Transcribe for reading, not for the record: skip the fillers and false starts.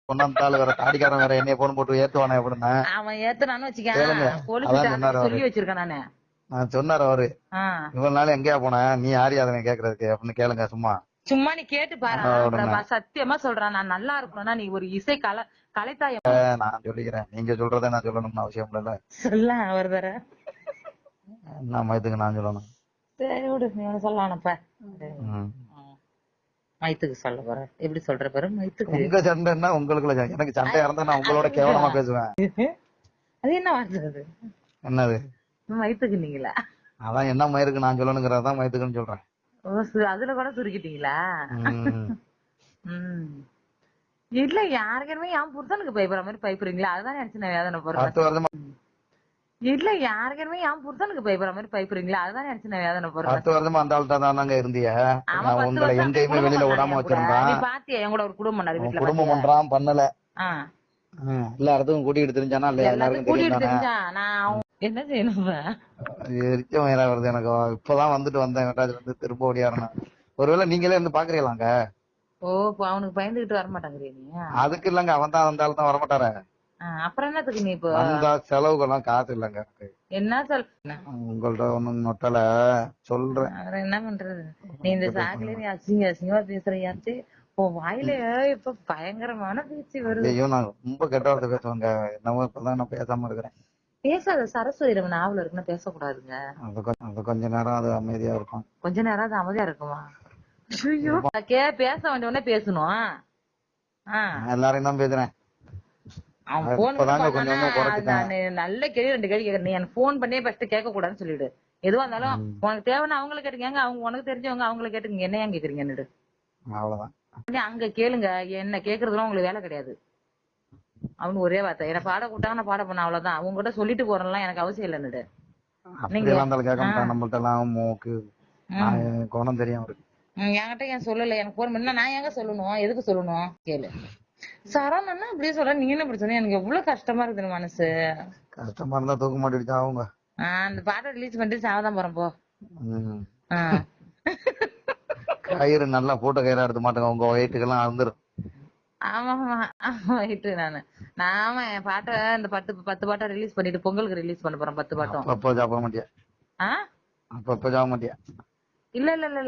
கொண்டாந்தாலும் வேற தாடிக்காரன் வேற என்னைய போன் போட்டு ஏத்துவானே அப்படின்னா அவன் ஏத்துனான்னு கேளுங்க. வச்சுக்கேன் போலீஸ் அதான் சொன்னாரு அவரு. சொல்லி வச்சிருக்கேன் நானு. சொன்னாரு அவரு, ஆ. இவ்வளவு நாள் எங்கேயா போன, நீ யாரு அதனை கேக்குறதுக்கு அப்படின்னு கேளுங்க சும்மா. சும்மா நீ கேட்டு பாரு உடனே. பிரபா, சத்தியமா சொல்றான். நான் நல்லா இருக்கணும்னா நீ ஒரு இசை கலைத்தாய நான் சொல்லிக்கிறேன், நீங்க சொல்றதை நான் சொல்லணும்னு அவசியம் இல்ல. சொல்ல அவர் வேற என்ன மயத்துக்கு நான் சொல்லணும்? சரி விடு, நீ ஒண்ணு சொல்லலாம்ப்ப. மைத்துக்கு சொல்ல போற, எப்படி சொல்ற பாரு. மைத்துக்கு உங்க சண்டைன்னா உங்களுக்குள்ள சண்டை. எனக்கு சண்டையா இருந்தா நான் உங்களோட கேவலமா பேசுவேன். அது என்ன வார்த்தை அது? என்னது மைத்துக்கு நீங்களா? அதான் என்ன மயிருக்கு நான் சொல்லணுங்கிறதான் மைத்துக்குன்னு சொல்றேன். அதுல கூட சுருக்கிட்டீங்களா? இல்ல யாருக்குமே என் புருஷனுக்கு பயப்படுற மாதிரி பயப்படுறீங்களா? அதுதான் நினைச்சு நான் வேதனை போடுறேன். 10 வருஷமா இல்ல யாருக்குமே என் புருஷனுக்கு பயப்படுற மாதிரி பயப்படுறீங்களா? அதுதான் நினைச்சு நான் வேதனை போடுறேன். 10 வருஷமா அந்த ஆள்கிட்ட தானாங்க இருந்திய. நான் உங்களை எங்கேயுமே வெளியில விடாம வச்சிருந்தான். நீ பாத்தியா என் கூட ஒரு குடும்பம் பண்ணாரு வீட்டுல? குடும்பம் பண்றான் பண்ணல. எல்லா இடத்துக்கும் கூட்டிட்டு தெரிஞ்சானா இல்ல எல்லாருக்கும் கூட்டிட்டு தெரிஞ்சா நான் என்ன செய்யணும்? எரிச்சம் வேற வருது எனக்கு. இப்பதான் வந்துட்டு வந்தேன் வெட்டாஜ் வந்து திரும்ப ஓடியாரணும். ஒருவேளை நீங்களே இருந்து பாக்குறீங்களாங்க? ஓ, அவனுக்கு பயந்துகிட்டு வர மாட்டாங்க நீ? அதுக்கு இல்லங்க, அவன் தான் வந்தாலும் தான் வரமாட்டார. அப்புறம் என்னத்துக்கு நீ இப்போ வந்தா செலவுக்கெல்லாம் காசு இல்லங்க எனக்கு. என்ன சொல்? உங்கள்ட்ட ஒண்ணும் நொட்டல சொல்றேன். என்ன பண்றது? நீ இந்த சாக்குல நீ அசிங்க அசிங்கமா பேசுறியாச்சு. உன் வாயில இப்ப பயங்கரமான பேச்சு வருது. ஐயோ, நான் ரொம்ப கெட்ட வார்த்தை பேசுவாங்க. என்னமோ இப்பதான் நான் பேசாம இருக்கிறேன். பேசாத, சரஸ்வதி நம்ம நாவல இருக்குன்னா பேசக்கூடாதுங்க. அது கொஞ்ச நேரம் அது அமைதியா இருக்கும். கொஞ்ச நேரம் அது அமைதியா இருக்குமா? பேச வேண்டிய உடனே பேசணும். எல்லாரையும் தான் பேசுறேன். நல்ல கேள்வி 2 கேள்வி கேக்குறேன். நீ எனக்கு போன் பண்ணியே ஃபர்ஸ்ட் கேட்க கூடாதுன்னு சொல்லிடு. எதுவா இருந்தாலும் உனக்கு தேவைன்னா அவங்கள கேட்டுக்கங்க, அவங்க உனக்கு தெரிஞ்சவங்க அவங்கள கேட்டுங்க. என்ன ஏன் கேக்குறீங்கன்னு அவ்வளவுதான். அங்க கேளுங்க. என்ன கேக்குறதுலாம் உங்களுக்கு வேலை கிடையாது. அவனு ஒரே வார்த்தை, என்ன பாட கூட்டாங்க நான் பாட பண்ண, அவ்வளவுதான். அவங்க கிட்ட சொல்லிட்டு போறேன்லாம் எனக்கு அவசியம் இல்லைன்னுடு. குணம் தெரியும் என்கிட்ட ஏன் சொல்லல? எனக்கு போன் பண்ணா நான் எங்க சொல்லணும்? எதுக்கு சொல்லணும் கேளு. சரவணன்னா அப்படியே சொல்ற, நீங்க என்ன இப்படி சொன்னீங்க? எனக்கு எவ்வளவு கஷ்டமா இருக்குது மனசு. கஷ்டமா இருந்தா தூக்க மாட்டிடுச்சா அவங்க. அந்த பாட்டை ரிலீஸ் பண்ணிட்டு சாவதான் போறேன் போ. கயிறு நல்லா போட்ட கயிறா எடுத்து மாட்டேங்க, உங்க வயிற்றுக்கெல்லாம் அறுந்துரும். ஆமா வயிற்று நாம என் பாட்டை இந்த 10 பாட்டை ரிலீஸ் பண்ணிட்டு பொங்கலுக்கு ரிலீஸ் பண்ண போறேன். 10 பாட்டும். அப்போ ஜாப மாட்டியா? இல்ல இல்ல இல்ல